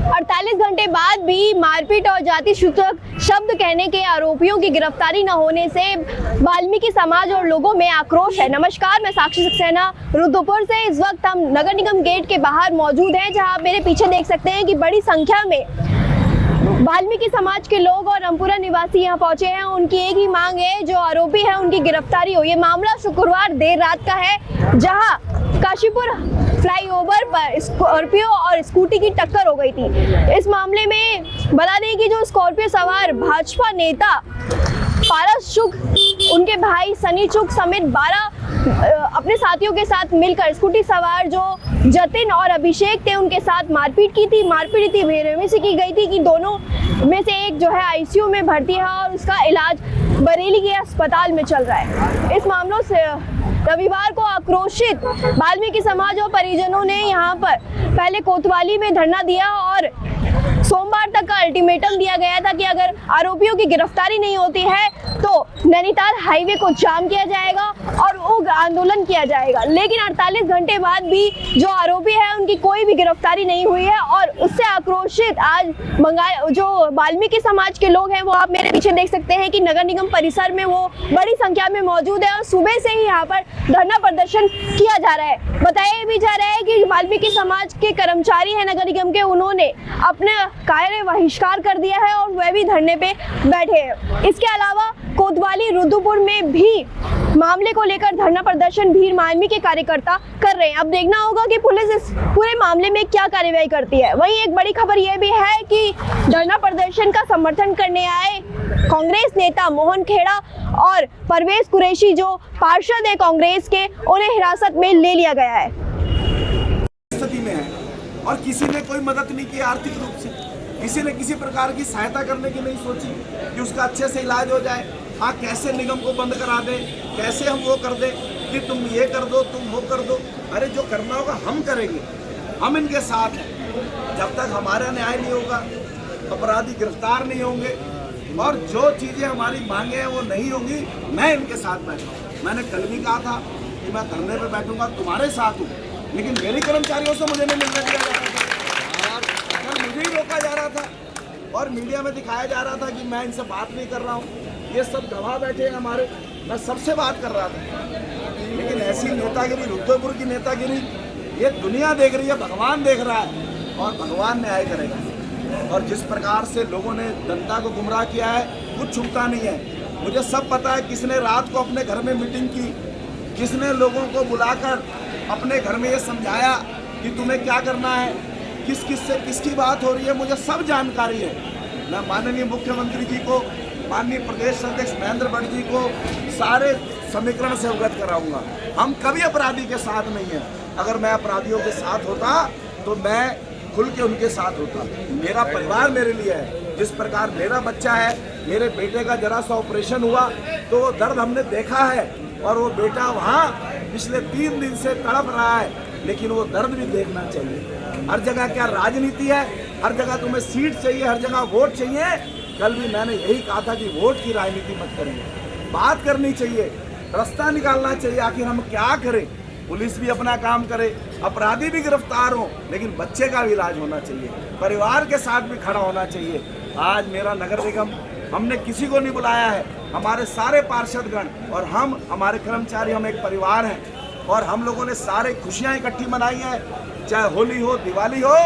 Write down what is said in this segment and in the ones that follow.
48 घंटे बाद भी मारपीट और जाति सूचक शब्द कहने के आरोपियों की गिरफ्तारी न होने से वाल्मीकि समाज और लोगों में आक्रोश है। नमस्कार, मैं साक्षी सक्सेना रुद्रपुर से। इस वक्त हम नगर निगम गेट के बाहर मौजूद हैं, जहां आप मेरे पीछे देख सकते हैं कि बड़ी संख्या में वाल्मीकि समाज के लोग और रामपुरा निवासी यहां पहुंचे हैं। उनकी एक ही मांग है, जो आरोपी है उनकी गिरफ्तारी हो। ये मामला शुक्रवार देर रात का है, जहां काशीपुर फ्लाईओवर पर स्कॉर्पियो और स्कूटी की टक्कर हो गई थी। इस मामले में बता दें कि जो स्कॉर्पियो सवार भाजपा नेता पारस चुग, उनके भाई सनी चुग समेत 12 अपने साथियों के साथ मिलकर स्कूटी सवार जो जतिन और अभिषेक थे, उनके साथ मारपीट की थी। मारपीट इतनी बेरहमी से की गई थी कि दोनों में से एक जो है आईसीयू में भर्ती है और उसका इलाज बरेली के अस्पताल में चल रहा है। इस मामलों से रविवार को आक्रोशित वाल्मीकि समाज और परिजनों ने यहां पर पहले कोतवाली में धरना दिया और सोमवार तक का अल्टीमेटम दिया गया था कि अगर आरोपियों की गिरफ्तारी नहीं होती है तो नैनीताल हाईवे को जाम किया जाएगा और उग्र आंदोलन किया जाएगा। लेकिन 48 घंटे बाद भी जो आरोपी है उनकी कोई भी गिरफ्तारी नहीं हुई है और उससे आक्रोशित आज जो वाल्मीकि समाज के लोग हैं, वो आप मेरे पीछे देख सकते हैं कि नगर निगम परिसर में वो बड़ी संख्या में मौजूद है और सुबह से ही यहाँ पर धरना प्रदर्शन किया जा रहा है। बताया भी जा रहा है कि वाल्मीकि समाज के कर्मचारी है नगर निगम के, उन्होंने अपने कार्य बहिष्कार कर दिया है और वह भी धरने पे बैठे हैं। इसके अलावा कोतवाली रुद्रपुर में भी मामले को लेकर धरना प्रदर्शन भीड़ मार्मी के कार्यकर्ता कर रहे हैं। अब देखना होगा कि पुलिस इस पूरे मामले में क्या कार्रवाई करती है। वहीं एक बड़ी खबर यह भी है कि धरना प्रदर्शन का समर्थन करने आए कांग्रेस नेता मोहन खेड़ा और परवेज कुरैशी, जो पार्षद है कांग्रेस के, उन्हें हिरासत में ले लिया गया है। स्थिति में है और किसी ने कोई मदद नहीं की आर्थिक रूप से, किसी ने किसी प्रकार की सहायता करने की नहीं सोची कि उसका अच्छे से इलाज हो जाए। हाँ, कैसे निगम को बंद करा दें, कैसे हम वो कर दें कि तुम ये कर दो, तुम वो कर दो। अरे जो करना होगा हम करेंगे, हम इनके साथ हैं। जब तक हमारा न्याय नहीं होगा, अपराधी गिरफ्तार नहीं होंगे और जो चीज़ें हमारी मांगे हैं वो नहीं होंगी, मैं इनके साथ बैठूँगा। मैंने कल भी कहा था कि मैं धरने पर बैठूंगा, तुम्हारे साथ हूँ, लेकिन मेरे कर्मचारियों से मुझे नहीं मिलने दिया जा रहा था, मुझे ही रोका जा रहा था और मीडिया में दिखाया जा रहा था कि मैं इनसे बात नहीं कर रहा हूँ। ये सब गवाह बैठे हैं हमारे, मैं सबसे बात कर रहा था। लेकिन ऐसी नेतागिरी, रुद्रपुर की नेतागिरी, ये दुनिया देख रही है, भगवान देख रहा है और भगवान न्याय करेगा। और जिस प्रकार से लोगों ने जनता को गुमराह किया है, कुछ छुपता नहीं है। मुझे सब पता है किसने रात को अपने घर में मीटिंग की, किसने लोगों को बुलाकर अपने घर में ये समझाया कि तुम्हें क्या करना है, किस किस से किसकी बात हो रही है, मुझे सब जानकारी है। मैं माननीय मुख्यमंत्री जी को, माननीय प्रदेश अध्यक्ष महेंद्र भट्ट जी को सारे समीकरण से अवगत कराऊंगा। हम कभी अपराधी के साथ नहीं हैं। अगर मैं अपराधियों के साथ होता तो मैं खुल के उनके साथ होता। मेरा परिवार मेरे लिए है। जिस प्रकार मेरा बच्चा है, मेरे बेटे का जरा सा ऑपरेशन हुआ तो वो दर्द हमने देखा है और वो बेटा वहाँ पिछले 3 दिन से तड़प रहा है, लेकिन वो दर्द भी देखना चाहिए। हर जगह क्या राजनीति है, हर जगह तुम्हें सीट चाहिए, हर जगह वोट चाहिए। कल भी मैंने यही कहा था कि वोट की राजनीति मत करिए, बात करनी चाहिए, रास्ता निकालना चाहिए। आखिर हम क्या करें, पुलिस भी अपना काम करे, अपराधी भी गिरफ्तार हो, लेकिन बच्चे का भी इलाज होना चाहिए, परिवार के साथ भी खड़ा होना चाहिए। आज मेरा नगर निगम, हमने किसी को नहीं बुलाया है, हमारे सारे पार्षदगण और हम, हमारे कर्मचारी, हम एक परिवार हैं और हम लोगों ने सारे खुशियाँ इकट्ठी मनाई हैं, चाहे होली हो, दिवाली हो,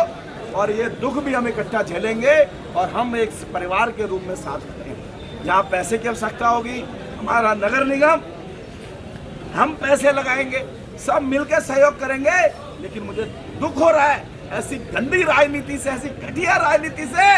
और ये दुख भी हम इकट्ठा झेलेंगे और हम एक परिवार के रूप में साथ करेंगे। जहाँ पैसे की आवश्यकता होगी, हमारा नगर निगम, हम पैसे लगाएंगे, सब मिलकर सहयोग करेंगे। लेकिन मुझे दुख हो रहा है ऐसी गंदी राजनीति से, ऐसी घटिया राजनीति से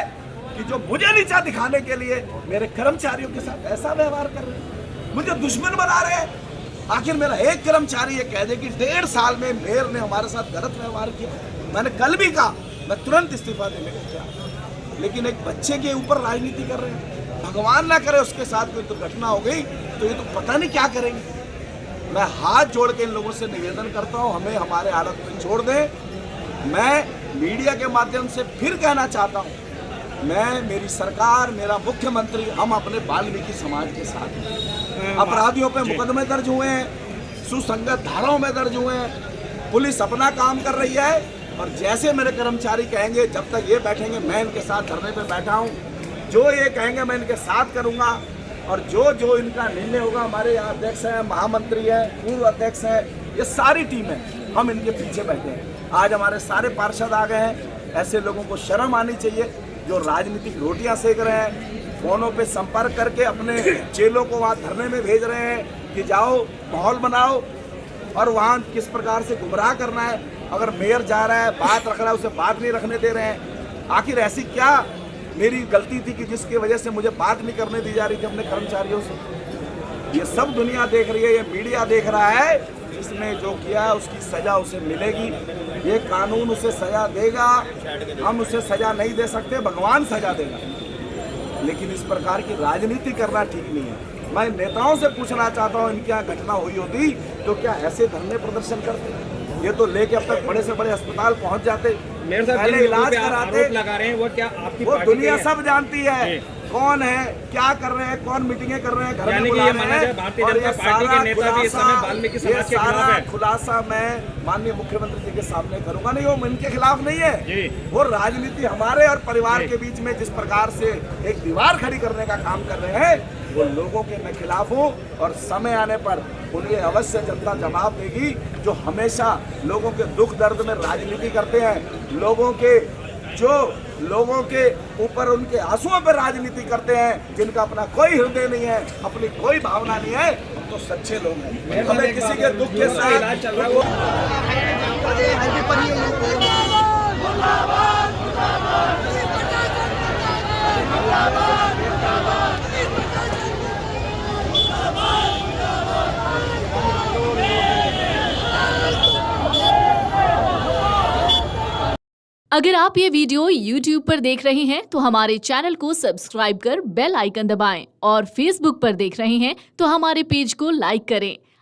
कि जो मुझे नीचा दिखाने के लिए मेरे कर्मचारियों के साथ ऐसा व्यवहार कर रहे हैं, मुझे दुश्मन बना रहे हैं। आखिर मेरा एक कर्मचारी ये कह दे कि 1.5 साल में मेयर ने हमारे साथ गलत व्यवहार किया। मैंने कल भी कहा मैं तुरंत इस्तीफा देने को तैयार, लेकिन एक बच्चे के ऊपर राजनीति कर रहे हैं। भगवान ना करे उसके साथ कोई दुर्घटना हो गई तो ये तो पता नहीं क्या करेंगे। मैं हाथ जोड़ के इन लोगों से निवेदन करता हूँ, हमें हमारे हालत में छोड़ दें। मैं मीडिया के माध्यम से फिर कहना चाहता हूँ, मैं, मेरी सरकार, मेरा मुख्यमंत्री, हम अपने वाल्मीकि समाज के साथ हैं। अपराधियों पे मुकदमे दर्ज हुए हैं, सुसंगत धाराओं में दर्ज हुए हैं, पुलिस अपना काम कर रही है और जैसे मेरे कर्मचारी कहेंगे, जब तक ये बैठेंगे मैं इनके साथ धरने पे बैठा हूँ। जो ये कहेंगे मैं इनके साथ करूँगा, और जो जो इनका निर्णय होगा, हमारे यहाँ अध्यक्ष हैं, महामंत्री हैं, पूर्व अध्यक्ष हैं, ये सारी टीम है, हम इनके पीछे बैठे हैं। आज हमारे सारे पार्षद आ गए हैं। ऐसे लोगों को शर्म आनी चाहिए जो राजनीतिक रोटियां सेक रहे हैं, फोनों पे संपर्क करके अपने चेलों को वहाँ धरने में भेज रहे हैं कि जाओ माहौल बनाओ, और वहाँ किस प्रकार से गुमराह करना है। अगर मेयर जा रहा है, बात रख रहा है, उसे बात नहीं रखने दे रहे हैं। आखिर ऐसी क्या मेरी गलती थी कि जिसकी वजह से मुझे बात नहीं करने दी जा रही थी अपने कर्मचारियों से? ये सब दुनिया देख रही है, ये मीडिया देख रहा है। जिसने जो किया है उसकी सजा उसे मिलेगी, ये कानून उसे सजा देगा। हम उसे सजा नहीं दे सकते, भगवान सजा देगा। लेकिन इस प्रकार की राजनीति करना ठीक नहीं है। मैं नेताओं से पूछना चाहता हूँ, इनके यहाँ घटना हुई होती तो क्या ऐसे धरने प्रदर्शन करते? ये तो लेके अब तक बड़े से बड़े अस्पताल पहुंच जाते, पहले इलाज कराते। लगा रहे हैं वो क्या आपकी वो दुनिया सब जानती है कौन है, क्या कर रहे हैं, कौन मीटिंगें कर रहे हैं, घर में बुला रहे हैं। भारतीय जनता पार्टी के नेता भी इस समय वाल्मीकि समाज के खिलाफ है। खुलासा मैं माननीय मुख्यमंत्री जी के सामने करूंगा। नहीं, वो इनके खिलाफ नहीं है, वो राजनीति हमारे और परिवार के बीच में जिस प्रकार से एक दीवार खड़ी करने का काम कर रहे हैं, वो लोगों के मैं खिलाफ हूँ। और समय आने पर उन्हें अवश्य जनता जवाब देगी, जो हमेशा लोगों के दुख दर्द में राजनीति करते हैं, लोगों के ऊपर उनके आंसुओं पर राजनीति करते हैं, जिनका अपना कोई हृदय नहीं है, अपनी कोई भावना नहीं है। हम तो सच्चे लोग हैं, हमें किसी के दुख के साथ अगर आप ये वीडियो YouTube पर देख रहे हैं तो हमारे चैनल को सब्सक्राइब कर बेल आइकन दबाएं, और Facebook पर देख रहे हैं तो हमारे पेज को लाइक करें।